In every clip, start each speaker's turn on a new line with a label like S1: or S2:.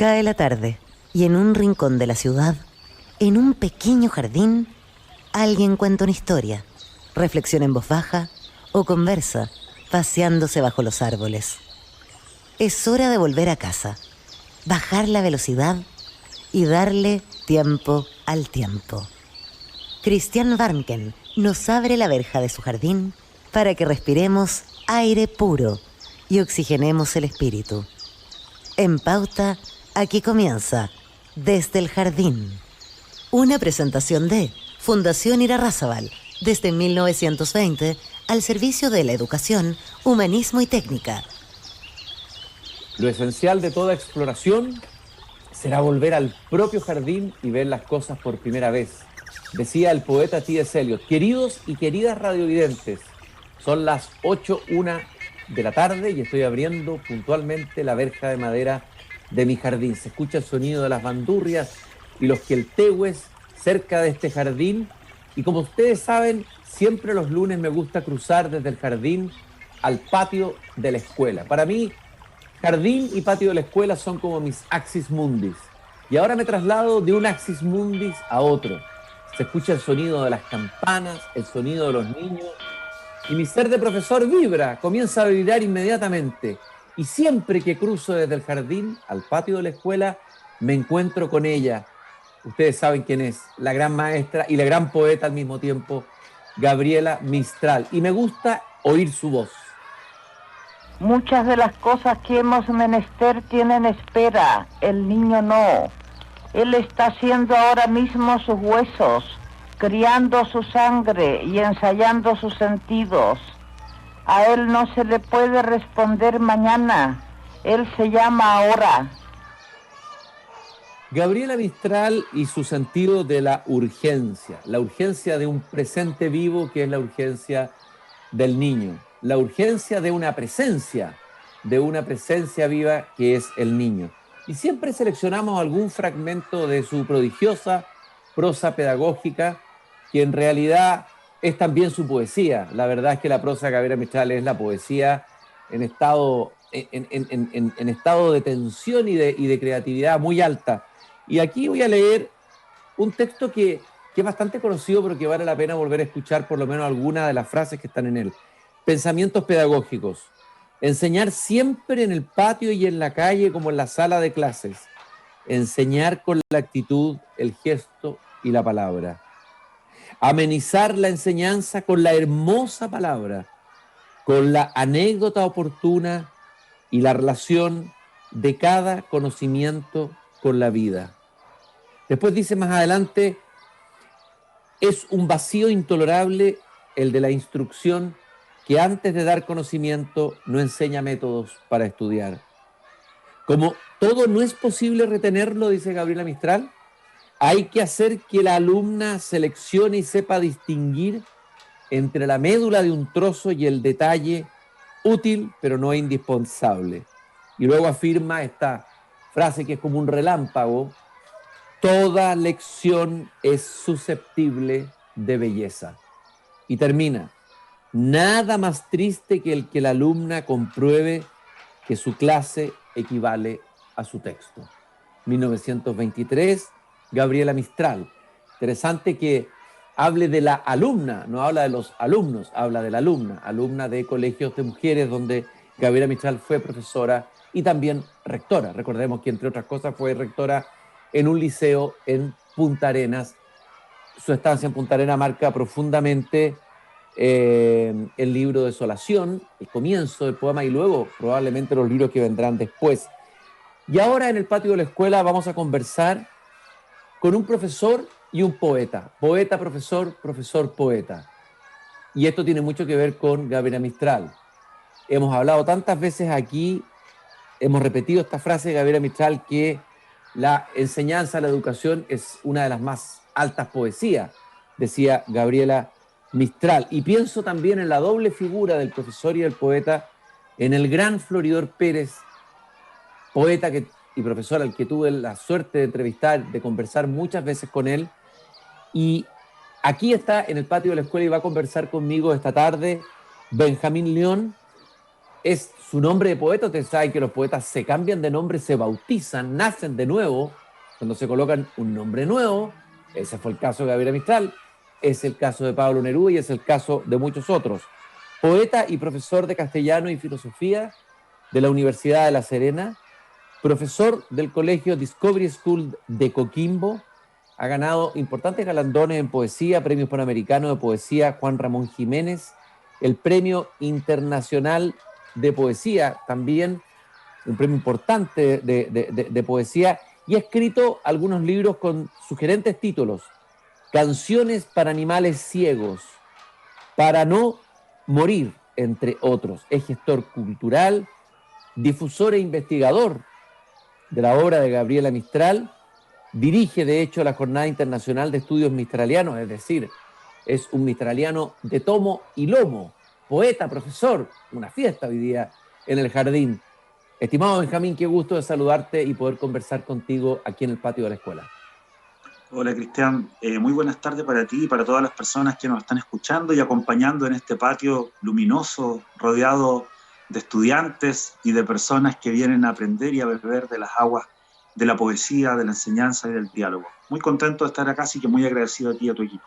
S1: Cae la tarde y en un rincón de la ciudad, en un pequeño jardín, alguien cuenta una historia, reflexiona en voz baja o conversa, paseándose bajo los árboles. Es hora de volver a casa, bajar la velocidad y darle tiempo al tiempo. Christian Warnken nos abre la verja de su jardín para que respiremos aire puro y oxigenemos el espíritu. En Pauta, aquí comienza Desde el Jardín. Una presentación de Fundación Irarrázaval, desde 1920, al servicio de la educación, humanismo y técnica.
S2: Lo esencial de toda exploración será volver al propio jardín y ver las cosas por primera vez. Decía el poeta T.S. Eliot. Queridos y queridas radiovidentes, son las 8:01 de la tarde y estoy abriendo puntualmente la verja de madera de mi jardín. Se escucha el sonido de las bandurrias y los queltehues cerca de este jardín. Y como ustedes saben, siempre los lunes me gusta cruzar desde el jardín al patio de la escuela. Para mí, jardín y patio de la escuela son como mis axis mundis. Y ahora me traslado de un axis mundis a otro. Se escucha el sonido de las campanas, el sonido de los niños. Y mi ser de profesor vibra, comienza a vibrar inmediatamente. Y siempre que cruzo desde el jardín al patio de la escuela, me encuentro con ella. Ustedes saben quién es, la gran maestra y la gran poeta al mismo tiempo, Gabriela Mistral. Y me gusta oír su voz.
S3: Muchas de las cosas que hemos menester tienen espera, el niño no. Él está haciendo ahora mismo sus huesos, criando su sangre y ensayando sus sentidos. A él no se le puede responder mañana, él se llama ahora.
S2: Gabriela Mistral y su sentido de la urgencia de un presente vivo que es la urgencia del niño, la urgencia de una presencia viva que es el niño. Y siempre seleccionamos algún fragmento de su prodigiosa prosa pedagógica, que en realidad es también su poesía. La verdad es que la prosa de Gabriela Mistral es la poesía en estado de tensión y de creatividad muy alta. Y aquí voy a leer un texto que es bastante conocido, pero que vale la pena volver a escuchar por lo menos algunas de las frases que están en él. Pensamientos pedagógicos. Enseñar siempre en el patio y en la calle como en la sala de clases. Enseñar con la actitud, el gesto y la palabra. Amenizar la enseñanza con la hermosa palabra, con la anécdota oportuna y la relación de cada conocimiento con la vida. Después dice más adelante, es un vacío intolerable el de la instrucción que antes de dar conocimiento no enseña métodos para estudiar. Como todo no es posible retenerlo, dice Gabriela Mistral, hay que hacer que la alumna seleccione y sepa distinguir entre la médula de un trozo y el detalle útil, pero no indispensable. Y luego afirma esta frase que es como un relámpago: toda lección es susceptible de belleza. Y termina: nada más triste que el que la alumna compruebe que su clase equivale a su texto. 1923, Gabriela Mistral. Interesante que hable de la alumna, no habla de los alumnos, habla de la alumna, alumna de colegios de mujeres donde Gabriela Mistral fue profesora y también rectora. Recordemos que entre otras cosas fue rectora en un liceo en Punta Arenas. Su estancia en Punta Arenas marca profundamente el libro Desolación, el comienzo del poema y luego probablemente los libros que vendrán después. Y ahora en el patio de la escuela vamos a conversar con un profesor y un poeta. Poeta, profesor, profesor, poeta. Y esto tiene mucho que ver con Gabriela Mistral. Hemos hablado tantas veces aquí, hemos repetido esta frase de Gabriela Mistral, que la enseñanza, la educación es una de las más altas poesías, decía Gabriela Mistral. Y pienso también en la doble figura del profesor y del poeta, en el gran Floridor Pérez, poeta y profesor al que tuve la suerte de entrevistar, de conversar muchas veces con él. Y aquí está en el patio de la escuela y va a conversar conmigo esta tarde Benjamín León, es su nombre de poeta. Ustedes saben que los poetas se cambian de nombre, se bautizan, nacen de nuevo, cuando se colocan un nombre nuevo. Ese fue el caso de Gabriela Mistral, es el caso de Pablo Neruda y es el caso de muchos otros. Poeta y profesor de castellano y filosofía de la Universidad de La Serena, profesor del Colegio Discovery School de Coquimbo, ha ganado importantes galardones en poesía, premios Panamericanos de Poesía Juan Ramón Jiménez, el Premio Internacional de Poesía, también un premio importante de poesía, y ha escrito algunos libros con sugerentes títulos: Canciones para animales ciegos, Para no morir, entre otros. Es gestor cultural, difusor e investigador de la obra de Gabriela Mistral. Dirige, de hecho, la Jornada Internacional de Estudios Mistralianos, es decir, es un mistraliano de tomo y lomo, poeta, profesor, una fiesta hoy día en el jardín. Estimado Benjamín, qué gusto de saludarte y poder conversar contigo aquí en el patio de la escuela.
S4: Hola Cristian, muy buenas tardes para ti y para todas las personas que nos están escuchando y acompañando en este patio luminoso, rodeado de estudiantes y de personas que vienen a aprender y a beber de las aguas de la poesía, de la enseñanza y del diálogo. Muy contento de estar acá, así que muy agradecido a ti y a tu equipo.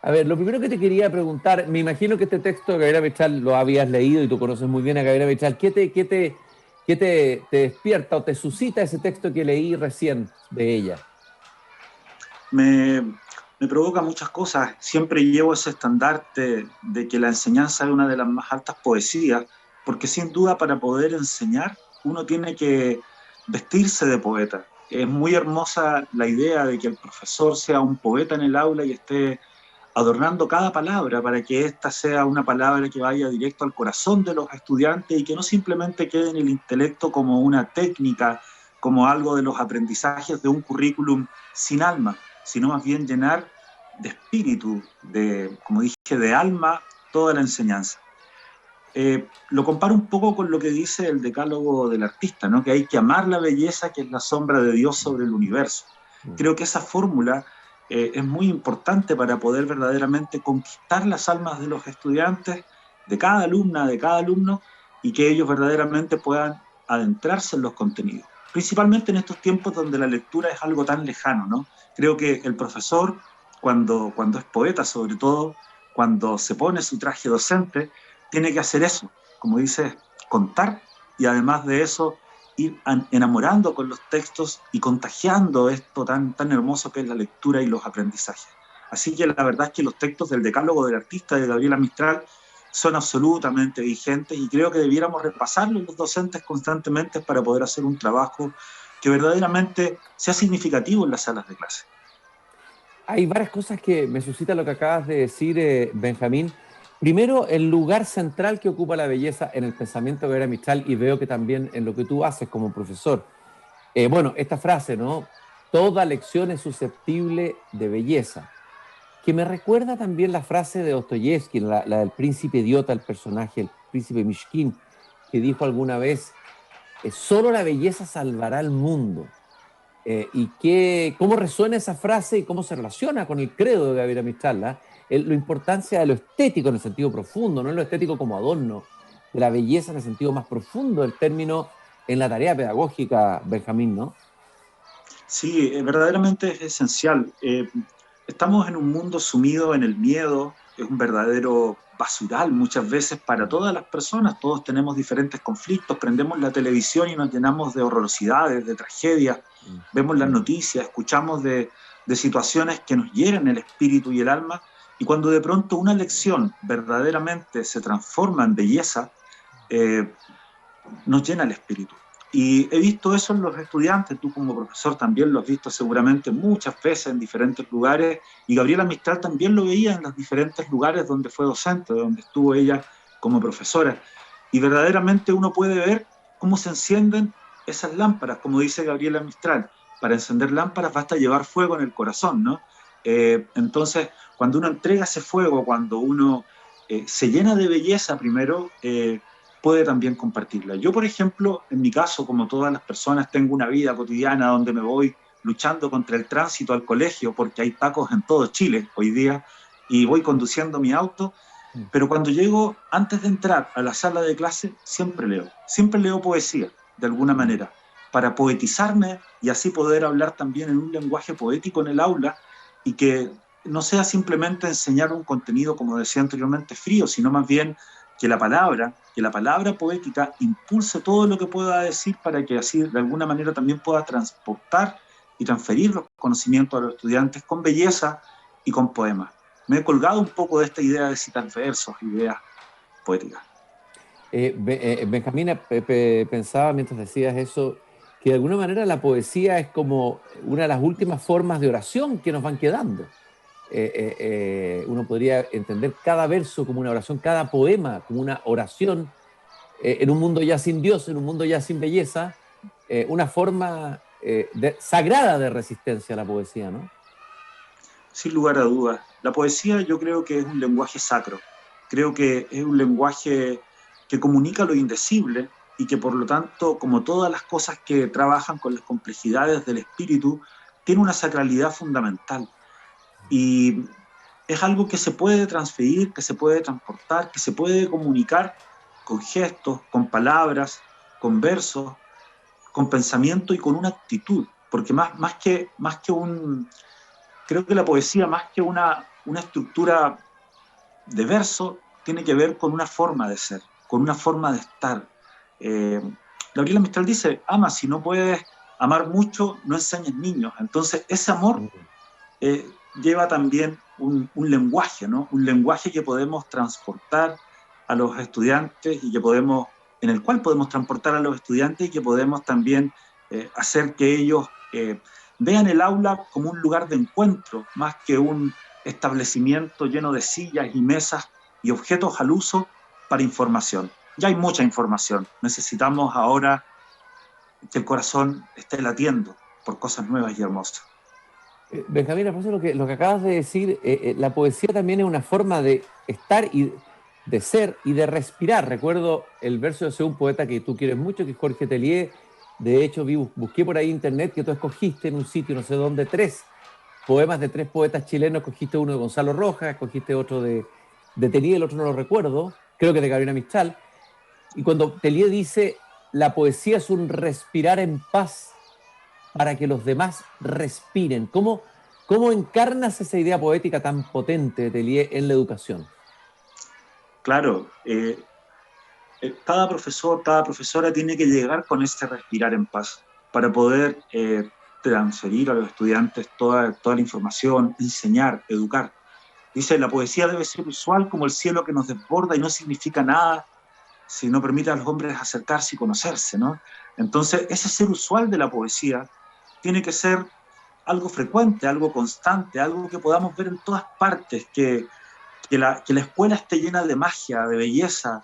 S2: A ver, lo primero que te quería preguntar, me imagino que este texto de Gabriela Mistral lo habías leído y tú conoces muy bien a Gabriela Mistral. ¿Qué te despierta o te suscita ese texto que leí recién de ella?
S4: Me provoca muchas cosas. Siempre llevo ese estandarte de que la enseñanza es una de las más altas poesías, porque sin duda para poder enseñar uno tiene que vestirse de poeta. Es muy hermosa la idea de que el profesor sea un poeta en el aula y esté adornando cada palabra para que ésta sea una palabra que vaya directo al corazón de los estudiantes y que no simplemente quede en el intelecto como una técnica, como algo de los aprendizajes de un currículum sin alma, sino más bien llenar de espíritu, como dije, de alma, toda la enseñanza. Lo comparo un poco con lo que dice el decálogo del artista, ¿no? Que hay que amar la belleza, que es la sombra de Dios sobre el universo. Creo que esa fórmula es muy importante para poder verdaderamente conquistar las almas de los estudiantes, de cada alumna, de cada alumno, y que ellos verdaderamente puedan adentrarse en los contenidos. Principalmente en estos tiempos donde la lectura es algo tan lejano, ¿no? Creo que el profesor, cuando es poeta sobre todo, cuando se pone su traje docente, tiene que hacer eso, como dices, contar, y además de eso ir enamorando con los textos y contagiando esto tan hermoso que es la lectura y los aprendizajes. Así que la verdad es que los textos del Decálogo del Artista de Gabriela Mistral son absolutamente vigentes y creo que debiéramos repasarlos los docentes constantemente para poder hacer un trabajo que verdaderamente sea significativo en las salas de clase.
S2: Hay varias cosas que me suscita lo que acabas de decir, Benjamín. Primero, el lugar central que ocupa la belleza en el pensamiento de Gabriela Mistral, y veo que también en lo que tú haces como profesor. Bueno, esta frase, ¿no? Toda lección es susceptible de belleza, que me recuerda también la frase de Dostoyevsky, la del príncipe idiota, el personaje, el príncipe Mishkin, que dijo alguna vez, solo la belleza salvará al mundo. ¿Cómo resuena esa frase y cómo se relaciona con el credo de Gabriela Mistral? La importancia de lo estético en el sentido profundo, no lo estético como adorno, de la belleza en el sentido más profundo del término en la tarea pedagógica, Benjamín, ¿no?
S4: Sí, verdaderamente es esencial. Estamos en un mundo sumido en el miedo, es un verdadero basural muchas veces para todas las personas, todos tenemos diferentes conflictos, prendemos la televisión y nos llenamos de horrorosidades, de tragedias, vemos las noticias, escuchamos de situaciones que nos hieren el espíritu y el alma, y cuando de pronto una lección verdaderamente se transforma en belleza, nos llena el espíritu. Y he visto eso en los estudiantes, tú como profesor también lo has visto seguramente muchas veces en diferentes lugares, y Gabriela Mistral también lo veía en los diferentes lugares donde fue docente, donde estuvo ella como profesora. Y verdaderamente uno puede ver cómo se encienden esas lámparas, como dice Gabriela Mistral. Para encender lámparas basta llevar fuego en el corazón, ¿no? Entonces, cuando uno entrega ese fuego, cuando uno se llena de belleza primero, puede también compartirla. Yo, por ejemplo, en mi caso, como todas las personas, tengo una vida cotidiana donde me voy luchando contra el tránsito al colegio, porque hay tacos en todo Chile hoy día, y voy conduciendo mi auto, Pero cuando llego, antes de entrar a la sala de clase, siempre leo poesía, de alguna manera, para poetizarme y así poder hablar también en un lenguaje poético en el aula y que no sea simplemente enseñar un contenido, como decía anteriormente, frío, sino más bien que la palabra poética impulse todo lo que pueda decir para que así de alguna manera también pueda transportar y transferir los conocimientos a los estudiantes con belleza y con poemas. Me he colgado un poco de esta idea de citar versos, ideas poéticas.
S2: Benjamín, pensaba mientras decías eso, que de alguna manera la poesía es como una de las últimas formas de oración que nos van quedando. Uno podría entender cada verso como una oración, cada poema como una oración, en un mundo ya sin Dios, en un mundo ya sin belleza, una forma sagrada de resistencia a la poesía, ¿no?
S4: Sin lugar a dudas. La poesía yo creo que es un lenguaje sacro. Creo que es un lenguaje que comunica lo indecible y que por lo tanto, como todas las cosas que trabajan con las complejidades del espíritu, tiene una sacralidad fundamental. Y es algo que se puede transferir, que se puede transportar, que se puede comunicar con gestos, con palabras, con versos, con pensamiento y con una actitud. Porque más que un... Creo que la poesía, más que una estructura de verso, tiene que ver con una forma de ser, con una forma de estar. Eh, Gabriela Mistral dice, ama, si no puedes amar mucho, no enseñes niños. Entonces, ese amor lleva también un lenguaje, ¿no? Un lenguaje que podemos transportar a los estudiantes y que podemos, en el cual podemos transportar a los estudiantes y que podemos también hacer que ellos vean el aula como un lugar de encuentro, más que un establecimiento lleno de sillas y mesas y objetos al uso para información. Ya hay mucha información. Necesitamos ahora que el corazón esté latiendo por cosas nuevas y hermosas.
S2: Benjamín, por eso lo que acabas de decir, la poesía también es una forma de estar y de ser y de respirar. Recuerdo el verso de un poeta que tú quieres mucho, que es Jorge Tellier. De hecho, busqué por ahí en internet que tú escogiste en un sitio, no sé dónde, 3 poemas de 3 poetas chilenos. Escogiste uno de Gonzalo Rojas, escogiste otro de Tellier, el otro no lo recuerdo, creo que de Gabriela Mistral. Y cuando Tellier dice, la poesía es un respirar en paz para que los demás respiren. ¿Cómo encarnas esa idea poética tan potente de Tellier en la educación?
S4: Claro, cada profesor, cada profesora tiene que llegar con ese respirar en paz para poder transferir a los estudiantes toda la información, enseñar, educar. Dice, la poesía debe ser usual como el cielo que nos desborda y no significa nada si no permite a los hombres acercarse y conocerse, ¿no? Entonces, ese ser usual de la poesía tiene que ser algo frecuente, algo constante, algo que podamos ver en todas partes, que la escuela esté llena de magia, de belleza,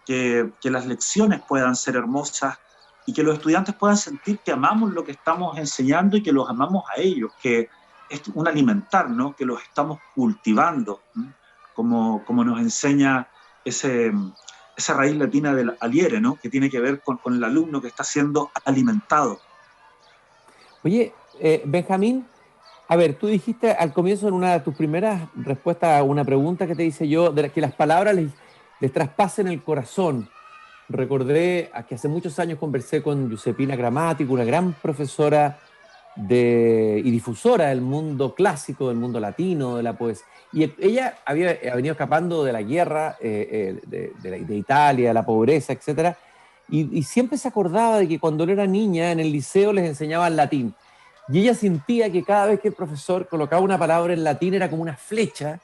S4: que las lecciones puedan ser hermosas y que los estudiantes puedan sentir que amamos lo que estamos enseñando y que los amamos a ellos, que es un alimentar, ¿no? Que los estamos cultivando, ¿no? Como nos enseña esa raíz latina del aliere, ¿no? Que tiene que ver con el alumno que está siendo alimentado.
S2: Oye, Benjamín, a ver, tú dijiste al comienzo en una de tus primeras respuestas a una pregunta que te hice yo, de que las palabras les traspasen el corazón. Recordé que hace muchos años conversé con Giuseppina Gramático, una gran profesora y difusora del mundo clásico, del mundo latino, de la poesía. Y ella había venido escapando de la guerra, de Italia, de la pobreza, etc. Y siempre se acordaba de que cuando él era niña en el liceo les enseñaban latín. Y ella sentía que cada vez que el profesor colocaba una palabra en latín era como una flecha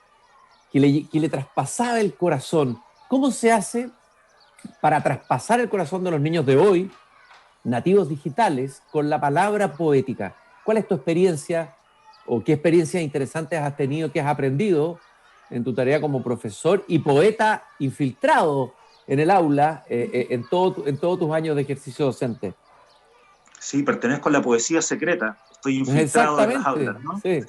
S2: que le traspasaba el corazón. ¿Cómo se hace para traspasar el corazón de los niños de hoy, nativos digitales, con la palabra poética? ¿Cuál es tu experiencia o qué experiencias interesantes has tenido, que has aprendido en tu tarea como profesor y poeta infiltrado en el aula en todos tus años de ejercicio docente?
S4: Sí, pertenezco a la poesía secreta, estoy infiltrado en las aulas, ¿no?
S2: Sí.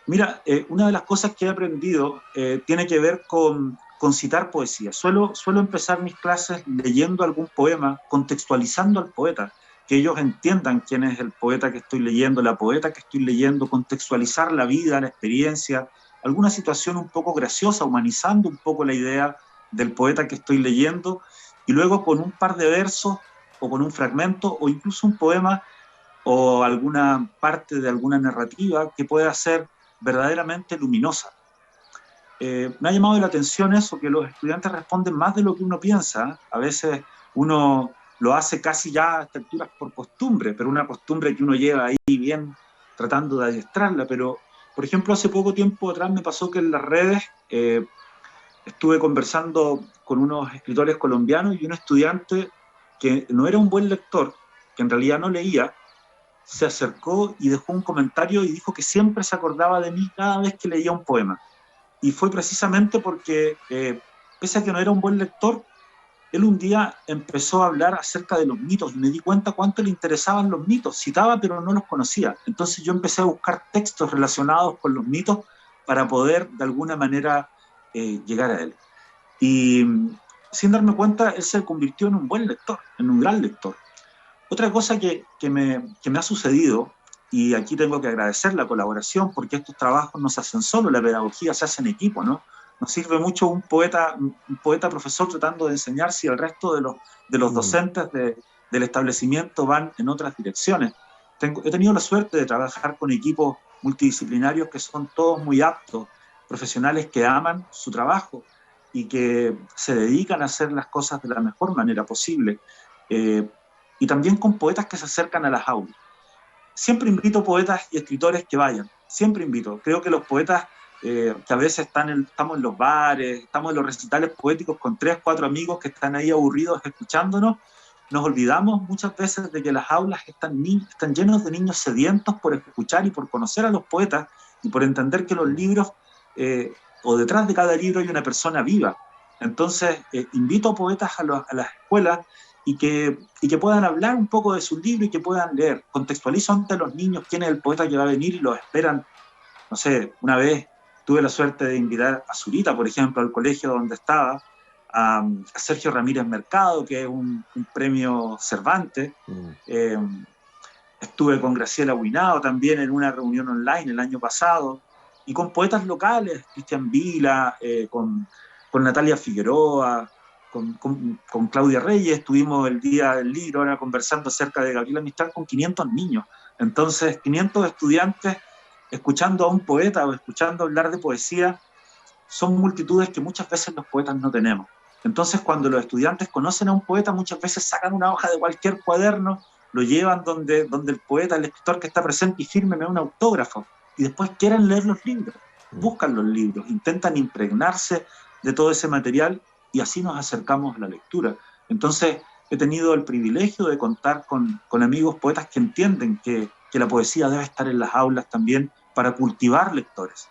S4: Mira, una de las cosas que he aprendido tiene que ver con citar poesía. Suelo empezar mis clases leyendo algún poema, contextualizando al poeta, que ellos entiendan quién es el poeta que estoy leyendo, la poeta que estoy leyendo, contextualizar la vida, la experiencia, alguna situación un poco graciosa, humanizando un poco la idea del poeta que estoy leyendo, y luego con un par de versos o con un fragmento o incluso un poema o alguna parte de alguna narrativa que pueda ser verdaderamente luminosa. Me ha llamado la atención eso, que los estudiantes responden más de lo que uno piensa. A veces uno lo hace casi ya a estas alturas por costumbre, pero una costumbre que uno lleva ahí bien tratando de adiestrarla. Pero, por ejemplo, hace poco tiempo atrás me pasó que en las redes estuve conversando con unos escritores colombianos y un estudiante que no era un buen lector, que en realidad no leía, se acercó y dejó un comentario y dijo que siempre se acordaba de mí cada vez que leía un poema. Y fue precisamente porque, pese a que no era un buen lector, él un día empezó a hablar acerca de los mitos y me di cuenta cuánto le interesaban los mitos. Citaba, pero no los conocía. Entonces yo empecé a buscar textos relacionados con los mitos para poder, de alguna manera, llegar a él. Y sin darme cuenta, él se convirtió en un buen lector, en un gran lector. Otra cosa que me ha sucedido, y aquí tengo que agradecer la colaboración, porque estos trabajos no se hacen solo, la pedagogía se hace en equipo, ¿no? Nos sirve mucho un poeta profesor tratando de enseñar si el resto de los docentes del establecimiento van en otras direcciones. He tenido la suerte de trabajar con equipos multidisciplinarios que son todos muy aptos, profesionales que aman su trabajo y que se dedican a hacer las cosas de la mejor manera posible. Y también con poetas que se acercan a las aulas. Siempre invito poetas y escritores que vayan, siempre invito. Creo que los poetas que a veces estamos en los bares, estamos en los recitales poéticos con 3, 4 amigos que están ahí aburridos escuchándonos, nos olvidamos muchas veces de que las aulas están llenos de niños sedientos por escuchar y por conocer a los poetas y por entender que los libros, o detrás de cada libro hay una persona viva. Entonces, invito a poetas a las escuelas y que puedan hablar un poco de su libro y que puedan leer. Contextualizo ante los niños quién es el poeta que va a venir y los esperan. No sé, una vez tuve la suerte de invitar a Zurita, por ejemplo, al colegio donde estaba, a Sergio Ramírez Mercado, que es un premio Cervantes. Estuve con Graciela Huinao también en una reunión online el año pasado, y con poetas locales, Cristian Vila, con Natalia Figueroa, con Claudia Reyes. Estuvimos el día del libro ahora conversando acerca de Gabriela Mistral con 500 niños. Entonces, 500 estudiantes escuchando a un poeta o escuchando hablar de poesía son multitudes que muchas veces los poetas no tenemos. Entonces, cuando los estudiantes conocen a un poeta, muchas veces sacan una hoja de cualquier cuaderno, lo llevan donde el poeta, el escritor que está presente y fírmeme un autógrafo. Y después quieren leer los libros, buscan los libros, intentan impregnarse de todo ese material y así nos acercamos a la lectura. Entonces, he tenido el privilegio de contar con amigos poetas que entienden que la poesía debe estar en las aulas también para cultivar lectores,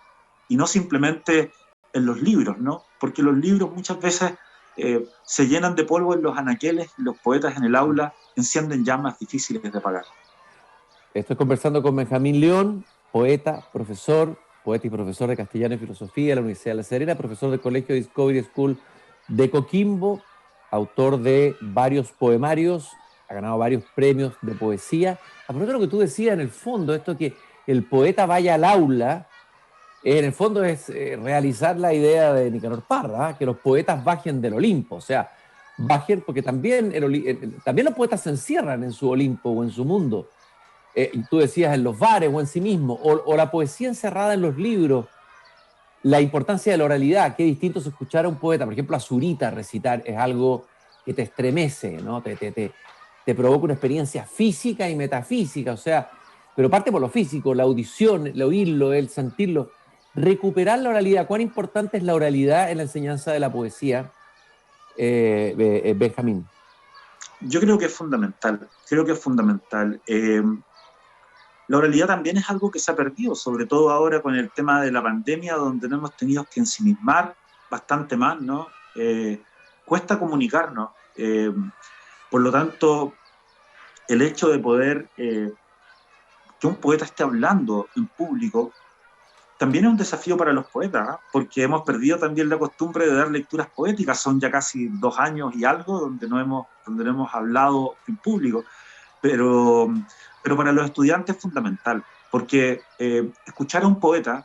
S4: y no simplemente en los libros, ¿no? Porque los libros muchas veces se llenan de polvo en los anaqueles y los poetas en el aula encienden llamas difíciles de apagar.
S2: Estoy conversando con Benjamín León, poeta y profesor de castellano y filosofía de la Universidad de La Serena, profesor del Colegio Discovery School de Coquimbo, autor de varios poemarios, ha ganado varios premios de poesía. A propósito de lo que tú decías, en el fondo, esto que el poeta vaya al aula, en el fondo es realizar la idea de Nicanor Parra, que los poetas bajen del Olimpo, o sea, bajen porque también los poetas se encierran en su Olimpo o en su mundo. Tú decías en los bares o en sí mismo, o la poesía encerrada en los libros, la importancia de la oralidad, qué distinto es escuchar a un poeta, por ejemplo a Zurita recitar, es algo que te estremece, ¿no? Te provoca una experiencia física y metafísica, o sea, pero parte por lo físico, la audición, el oírlo, el sentirlo. Recuperar la oralidad, ¿cuán importante es la oralidad en la enseñanza de la poesía, Benjamín?
S4: Yo creo que es fundamental, la oralidad también es algo que se ha perdido, sobre todo ahora con el tema de la pandemia, donde nos hemos tenido que ensimismar bastante más, ¿no? Cuesta comunicarnos. Por lo tanto, el hecho de poder que un poeta esté hablando en público también es un desafío para los poetas, ¿eh? Porque hemos perdido también la costumbre de dar lecturas poéticas. Son ya casi 2 años y algo donde no hemos hablado en público. Pero para los estudiantes es fundamental, porque escuchar a un poeta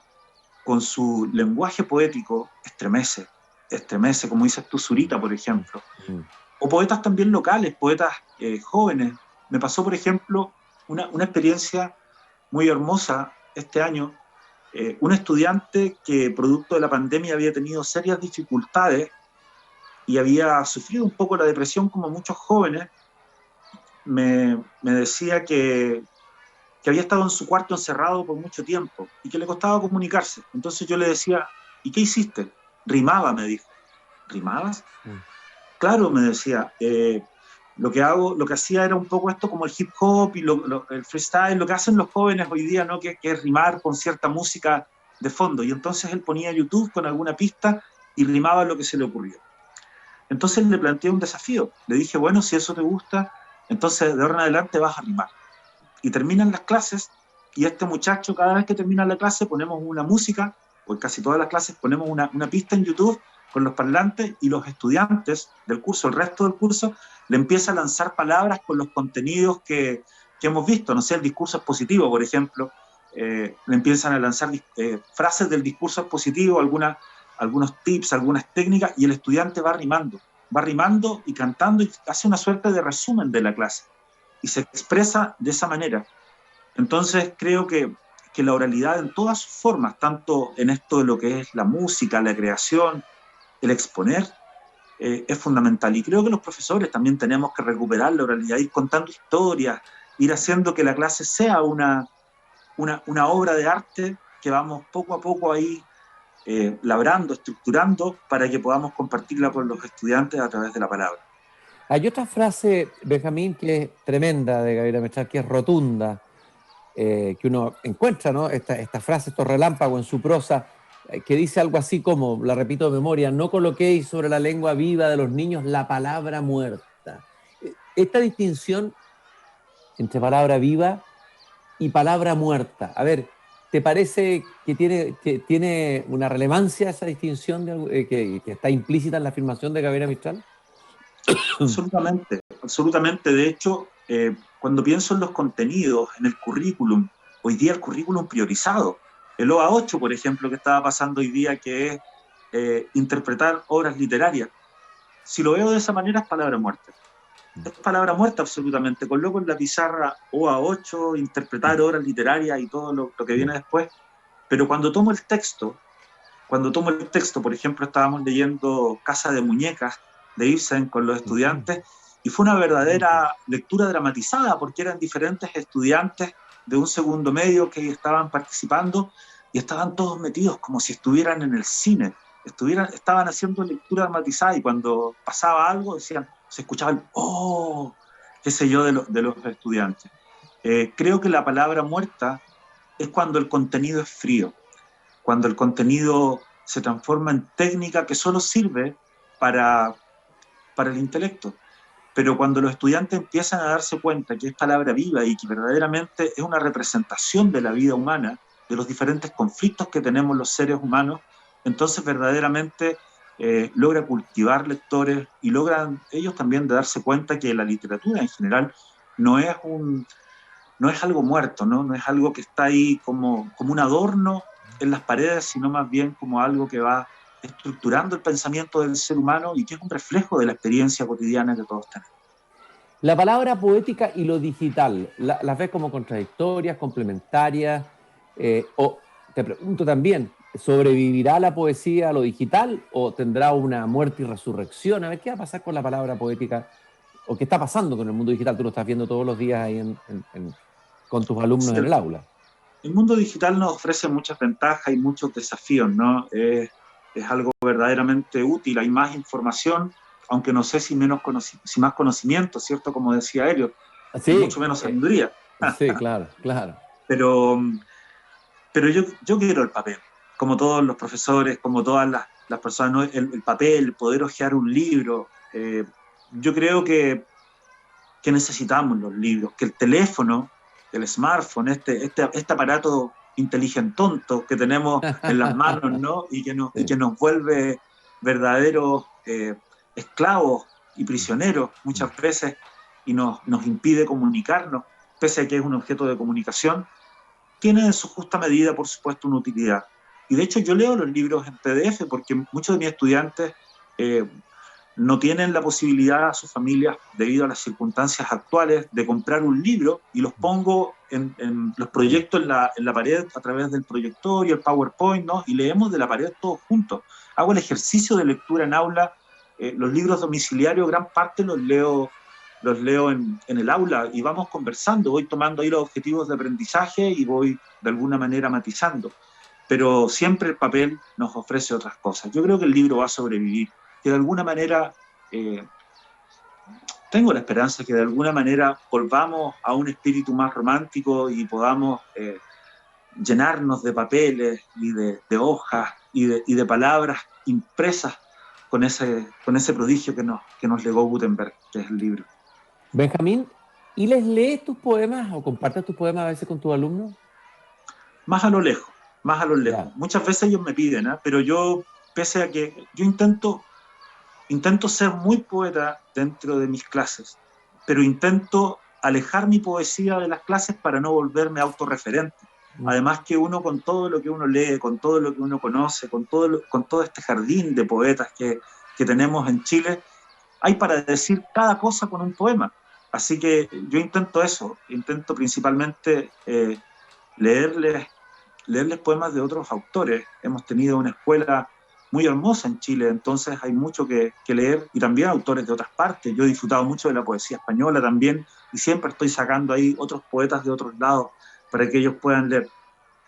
S4: con su lenguaje poético, estremece, como dices tú, Zurita, por ejemplo. O poetas también locales, poetas jóvenes. Me pasó, por ejemplo, una experiencia muy hermosa este año. Un estudiante que, producto de la pandemia, había tenido serias dificultades y había sufrido un poco la depresión como muchos jóvenes, me decía que había estado en su cuarto encerrado por mucho tiempo y que le costaba comunicarse. Entonces yo le decía, ¿y qué hiciste? Rimaba, me dijo. ¿Rimabas? Claro, me decía, lo que hacía era un poco esto como el hip hop y el freestyle, lo que hacen los jóvenes hoy día, ¿no? Que es rimar con cierta música de fondo. Y entonces él ponía YouTube con alguna pista y rimaba lo que se le ocurrió. Entonces le planteé un desafío. Le dije, bueno, si eso te gusta, entonces de ahora en adelante vas a rimar. Y terminan las clases y este muchacho, cada vez que termina la clase, ponemos una música, o en casi todas las clases ponemos una pista en YouTube con los parlantes, y los estudiantes del curso, el resto del curso, le empieza a lanzar palabras con los contenidos que hemos visto. No sé, el discurso expositivo, por ejemplo, le empiezan a lanzar frases del discurso expositivo, algunos tips, algunas técnicas, y el estudiante va rimando y cantando y hace una suerte de resumen de la clase y se expresa de esa manera. Entonces creo que la oralidad en todas sus formas, tanto en esto de lo que es la música, la creación, el exponer, es fundamental. Y creo que los profesores también tenemos que recuperar la oralidad, ir contando historias, ir haciendo que la clase sea una obra de arte que vamos poco a poco ahí labrando, estructurando, para que podamos compartirla con los estudiantes a través de la palabra.
S2: Hay otra frase, Benjamín, que es tremenda de Gabriela Mistral, que es rotunda, que uno encuentra, ¿no? Esta frase, estos relámpagos en su prosa, que dice algo así como, la repito de memoria: no coloquéis sobre la lengua viva de los niños la palabra muerta. Esta distinción entre palabra viva y palabra muerta, a ver, ¿te parece que tiene una relevancia esa distinción que está implícita en la afirmación de Gabriela Mistral?
S4: Absolutamente, absolutamente. De hecho, cuando pienso en los contenidos, en el currículum, hoy día el currículum priorizado, el OA 8, por ejemplo, que estaba pasando hoy día, que es interpretar obras literarias, si lo veo de esa manera, es palabra muerta. Es palabra muerta absolutamente. Coloco en la pizarra OA 8, interpretar obras literarias y todo lo que viene después, pero cuando tomo el texto, por ejemplo, estábamos leyendo Casa de Muñecas de Ibsen con los estudiantes, y fue una verdadera lectura dramatizada, porque eran diferentes estudiantes de un segundo medio que estaban participando y estaban todos metidos como si estuvieran en el cine, estaban haciendo lectura dramatizada, y cuando pasaba algo decían, se escuchaba el ¡oh!, qué sé yo, de los estudiantes. Creo que la palabra muerta es cuando el contenido es frío, cuando el contenido se transforma en técnica que solo sirve para el intelecto. Pero cuando los estudiantes empiezan a darse cuenta que es palabra viva y que verdaderamente es una representación de la vida humana, de los diferentes conflictos que tenemos los seres humanos, entonces verdaderamente logra cultivar lectores, y logran ellos también de darse cuenta que la literatura en general no es algo muerto, no es algo que está ahí como un adorno en las paredes, sino más bien como algo que va estructurando el pensamiento del ser humano y que es un reflejo de la experiencia cotidiana que todos tenemos.
S2: La palabra poética y lo digital, ¿las ves como contradictorias, complementarias? O te pregunto también, ¿sobrevivirá la poesía a lo digital o tendrá una muerte y resurrección? A ver, ¿qué va a pasar con la palabra poética? ¿O qué está pasando con el mundo digital? Tú lo estás viendo todos los días ahí con tus alumnos en el aula.
S4: El mundo digital nos ofrece muchas ventajas y muchos desafíos, ¿no? Es algo verdaderamente útil, hay más información, aunque no sé si más conocimiento, ¿cierto? Como decía Elliot,
S2: sí,
S4: mucho menos sabiduría.
S2: Sí, claro.
S4: Pero yo quiero el papel, como todos los profesores, como todas las personas, ¿no? El papel, el poder hojear un libro. Yo creo que necesitamos los libros, que el teléfono, el smartphone, este aparato inteligentonto que tenemos en las manos, ¿no? Y que nos vuelve verdaderos esclavos y prisioneros muchas veces, y nos impide comunicarnos, pese a que es un objeto de comunicación, tiene en su justa medida, por supuesto, una utilidad. Y de hecho yo leo los libros en PDF porque muchos de mis estudiantes no tienen la posibilidad a sus familias, debido a las circunstancias actuales, de comprar un libro, y los pongo los proyectos en la pared a través del proyector y el PowerPoint, ¿no? Y leemos de la pared todos juntos. Hago el ejercicio de lectura en aula. Los libros domiciliarios, gran parte los leo en el aula, y vamos conversando, voy tomando ahí los objetivos de aprendizaje y voy de alguna manera matizando. Pero siempre el papel nos ofrece otras cosas. Yo creo que el libro va a sobrevivir, que de alguna manera, tengo la esperanza que de alguna manera volvamos a un espíritu más romántico y podamos llenarnos de papeles y de hojas y de palabras impresas con ese prodigio que nos legó Gutenberg, que es el libro.
S2: Benjamín, ¿y les lees tus poemas o compartes tus poemas a veces con tus alumnos?
S4: Más a lo lejos, más a lo lejos.
S2: Ya.
S4: Muchas veces ellos me piden, pero yo, pese a que yo intento ser muy poeta dentro de mis clases, pero intento alejar mi poesía de las clases para no volverme autorreferente. Además que uno, con todo lo que uno lee, con todo lo que uno conoce, con todo este jardín de poetas que tenemos en Chile, hay para decir cada cosa con un poema. Así que yo intento eso, intento principalmente leerles poemas de otros autores. Hemos tenido una escuela muy hermosa en Chile, entonces hay mucho que leer, y también autores de otras partes. Yo he disfrutado mucho de la poesía española también, y siempre estoy sacando ahí otros poetas de otros lados para que ellos puedan leer.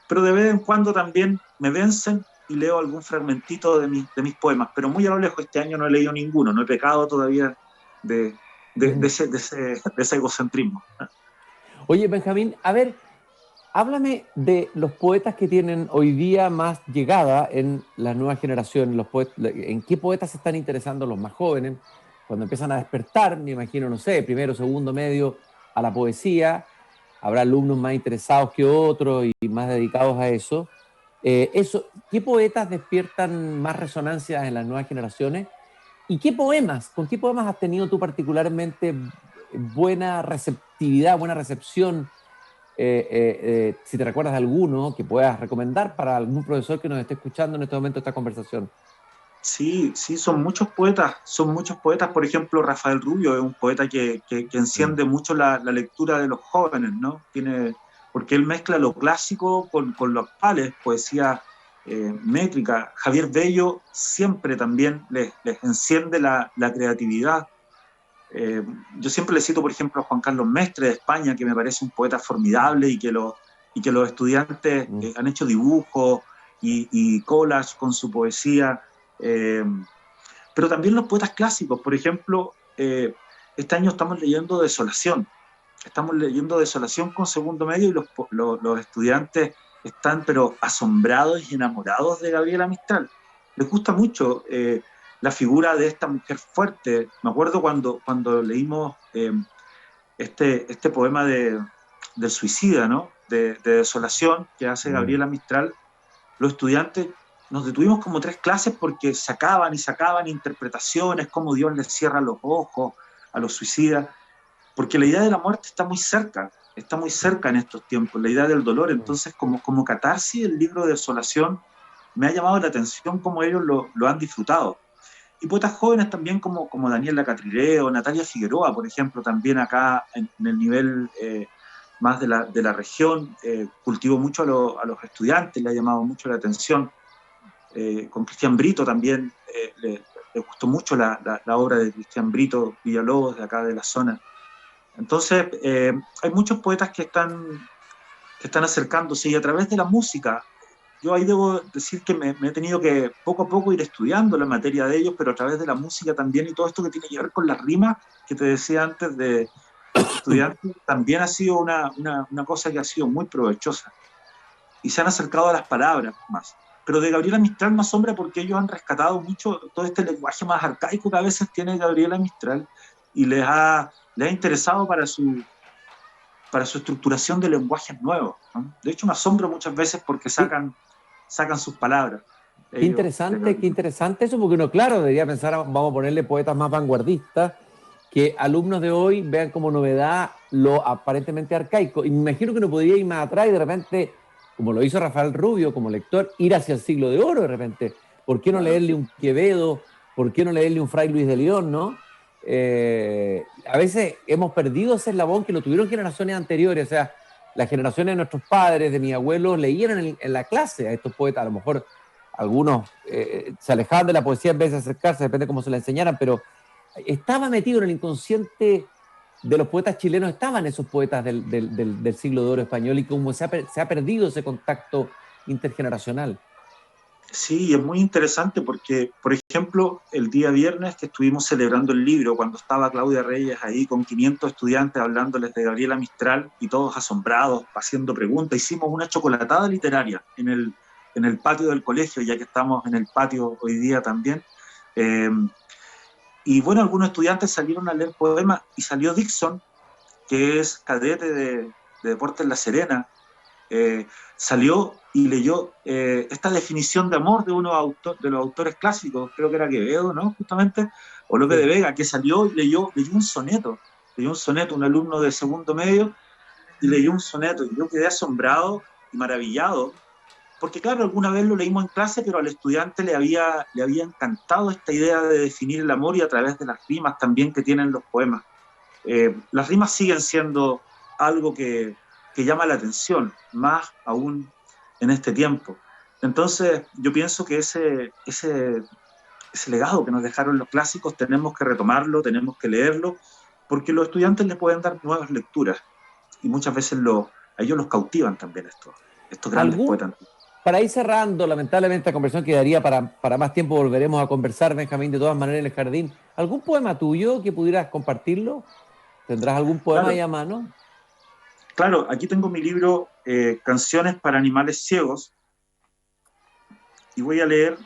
S4: Pero de vez en cuando también me vencen y leo algún fragmentito de mis poemas, pero muy a lo lejos. Este año no he leído ninguno, no he pecado todavía de ese egocentrismo.
S2: Oye, Benjamín, a ver, háblame de los poetas que tienen hoy día más llegada en las nuevas generaciones. ¿En qué poetas se están interesando los más jóvenes? Cuando empiezan a despertar, me imagino, no sé, primero, segundo, medio, a la poesía. Habrá alumnos más interesados que otros y más dedicados a eso. ¿Qué poetas despiertan más resonancias en las nuevas generaciones? ¿Y con qué poemas has tenido tú particularmente buena receptividad, buena recepción? Si te recuerdas de alguno que puedas recomendar para algún profesor que nos esté escuchando en este momento esta conversación.
S4: Sí, son muchos poetas. Por ejemplo, Rafael Rubio es un poeta que enciende mucho la lectura de los jóvenes, ¿no? Porque él mezcla lo clásico con lo actual, poesía métrica. Javier Bello siempre también les enciende la creatividad. Yo siempre le cito, por ejemplo, a Juan Carlos Mestre de España, que me parece un poeta formidable, y que los estudiantes han hecho dibujos y collage con su poesía. Pero también los poetas clásicos. Por ejemplo, este año estamos leyendo Desolación. Estamos leyendo Desolación con segundo medio, y los estudiantes están pero asombrados y enamorados de Gabriela Mistral. Les gusta mucho la figura de esta mujer fuerte. Me acuerdo cuando leímos este poema del suicida, ¿no? de Desolación, que hace Gabriela Mistral. Los estudiantes nos detuvimos como 3 clases porque sacaban interpretaciones, cómo Dios les cierra los ojos a los suicidas, porque la idea de la muerte está muy cerca en estos tiempos, la idea del dolor. Entonces, como catarsis, el libro de Desolación me ha llamado la atención cómo ellos lo han disfrutado. Y poetas jóvenes también como Daniela Catrileo, Natalia Figueroa, por ejemplo, también acá en el nivel más de la región. Cultivo mucho a los estudiantes, le ha llamado mucho la atención. Con Cristian Brito también le gustó mucho la obra de Cristian Brito Villalobos, de acá de la zona. Entonces, hay muchos poetas que están acercándose, y a través de la música. Yo ahí debo decir que me he tenido que poco a poco ir estudiando la materia de ellos, pero a través de la música también, y todo esto que tiene que ver con las rimas que te decía antes de estudiantes, también ha sido una cosa que ha sido muy provechosa. Y se han acercado a las palabras más. Pero de Gabriela Mistral me asombra porque ellos han rescatado mucho todo este lenguaje más arcaico que a veces tiene Gabriela Mistral, y les ha interesado para su estructuración de lenguajes nuevos, ¿no? De hecho, me asombra muchas veces porque sacan sus palabras.
S2: Qué interesante eso, porque uno, claro, debería pensar, vamos a ponerle poetas más vanguardistas, que alumnos de hoy vean como novedad lo aparentemente arcaico. Y me imagino que uno podría ir más atrás y de repente como lo hizo Rafael Rubio como lector, ir hacia el siglo de oro de repente. ¿Por qué no leerle un Quevedo? ¿Por qué no leerle un Fray Luis de León, no? A veces hemos perdido ese eslabón que lo tuvieron generaciones anteriores, o sea, las generaciones de nuestros padres, de mis abuelos, leían en la clase a estos poetas. A lo mejor algunos se alejaban de la poesía en vez de acercarse, depende de cómo se la enseñaran, pero estaba metido en el inconsciente de los poetas chilenos, estaban esos poetas del siglo de oro español, y como se ha perdido ese contacto intergeneracional.
S4: Sí, es muy interesante porque, por ejemplo, el día viernes que estuvimos celebrando el libro, cuando estaba Claudia Reyes ahí con 500 estudiantes hablándoles de Gabriela Mistral y todos asombrados, haciendo preguntas, hicimos una chocolatada literaria en el patio del colegio, ya que estamos en el patio hoy día también. Y bueno, algunos estudiantes salieron a leer poemas y salió Dixon, que es cadete de Deportes La Serena, salió y leyó esta definición de amor de uno de los autores clásicos, creo que era Quevedo, ¿no? Justamente, o Lope de Vega, que salió y leyó un soneto, un alumno de segundo medio, y leyó un soneto, y yo quedé asombrado y maravillado, porque claro, alguna vez lo leímos en clase, pero al estudiante le había encantado esta idea de definir el amor y a través de las rimas también que tienen los poemas. Las rimas siguen siendo algo que llama la atención, más aún en este tiempo. Entonces, yo pienso que ese legado que nos dejaron los clásicos tenemos que retomarlo, tenemos que leerlo, porque los estudiantes les pueden dar nuevas lecturas y muchas veces a ellos los cautivan también estos grandes poetas.
S2: Para ir cerrando, lamentablemente la conversación quedaría para más tiempo, volveremos a conversar, Benjamín, de todas maneras en el jardín. ¿Algún poema tuyo que pudieras compartirlo? ¿Tendrás algún poema ahí a mano?
S4: Claro, aquí tengo mi libro Canciones para Animales Ciegos y voy a leer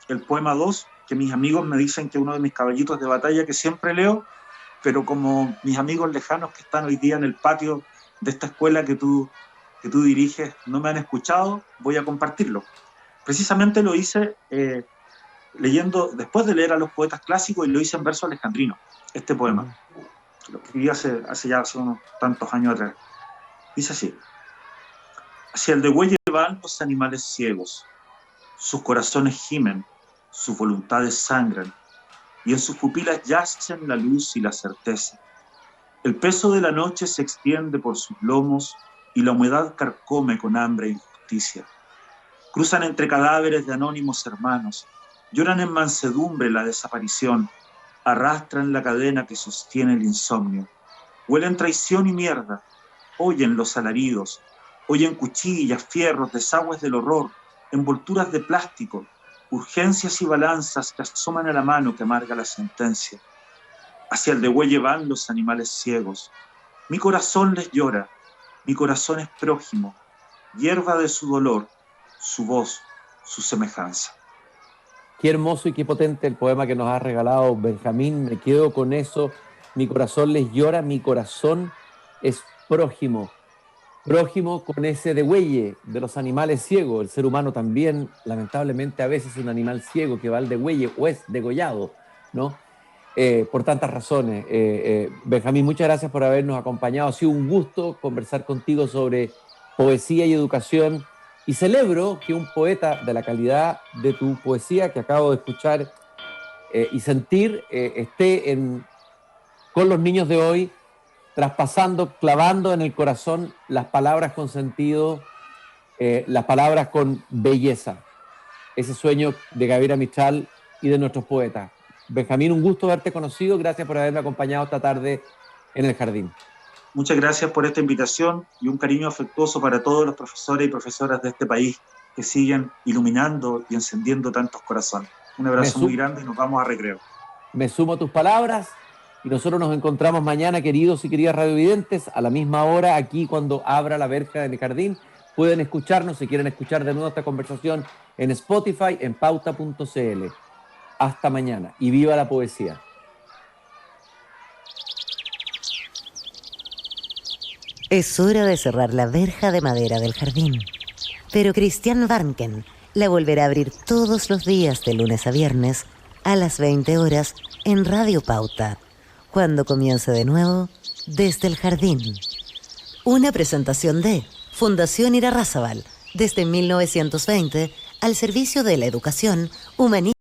S4: el poema 2, que mis amigos me dicen que es uno de mis caballitos de batalla que siempre leo, pero como mis amigos lejanos que están hoy día en el patio de esta escuela que tú diriges no me han escuchado, voy a compartirlo. Precisamente lo hice leyendo, después de leer a los poetas clásicos, y lo hice en verso alejandrino, este poema. Lo escribí hace unos tantos años atrás. Dice así: hacia el degüelle van los animales ciegos, sus corazones gimen, sus voluntades sangran, y en sus pupilas yacen la luz y la certeza. El peso de la noche se extiende por sus lomos, y la humedad carcome con hambre e injusticia. Cruzan entre cadáveres de anónimos hermanos, lloran en mansedumbre la desaparición, arrastran la cadena que sostiene el insomnio, huelen traición y mierda, oyen los alaridos, oyen cuchillas, fierros, desagües del horror, envolturas de plástico, urgencias y balanzas que asoman a la mano que amarga la sentencia. Hacia el degüelle van los animales ciegos. Mi corazón les llora, mi corazón es prójimo, hierba de su dolor, su voz, su semejanza.
S2: Qué hermoso y qué potente el poema que nos has regalado, Benjamín. Me quedo con eso. Mi corazón les llora, mi corazón es prójimo. Prójimo con ese degüelle de los animales ciegos. El ser humano también, lamentablemente, a veces es un animal ciego que va al degüelle o es degollado, ¿no? Por tantas razones. Benjamín, muchas gracias por habernos acompañado. Ha sido un gusto conversar contigo sobre poesía y educación. Y celebro que un poeta de la calidad de tu poesía que acabo de escuchar y sentir esté con los niños de hoy, traspasando, clavando en el corazón las palabras con sentido, las palabras con belleza. Ese sueño de Gabriela Mistral y de nuestros poetas. Benjamín, un gusto haberte conocido. Gracias por haberme acompañado esta tarde en el jardín.
S4: Muchas gracias por esta invitación y un cariño afectuoso para todos los profesores y profesoras de este país que siguen iluminando y encendiendo tantos corazones. Un abrazo muy grande y nos vamos a recreo.
S2: Me sumo a tus palabras y nosotros nos encontramos mañana, queridos y queridas radiovidentes, a la misma hora, aquí cuando abra la verja de mi jardín. Pueden escucharnos, si quieren escuchar de nuevo esta conversación, en Spotify, en pauta.cl. Hasta mañana y viva la poesía.
S1: Es hora de cerrar la verja de madera del jardín. Pero Cristian Warnken la volverá a abrir todos los días de lunes a viernes a las 20 horas en Radio Pauta, cuando comience de nuevo Desde el Jardín. Una presentación de Fundación Irarrázaval, Desde 1920, al servicio de la educación humanista.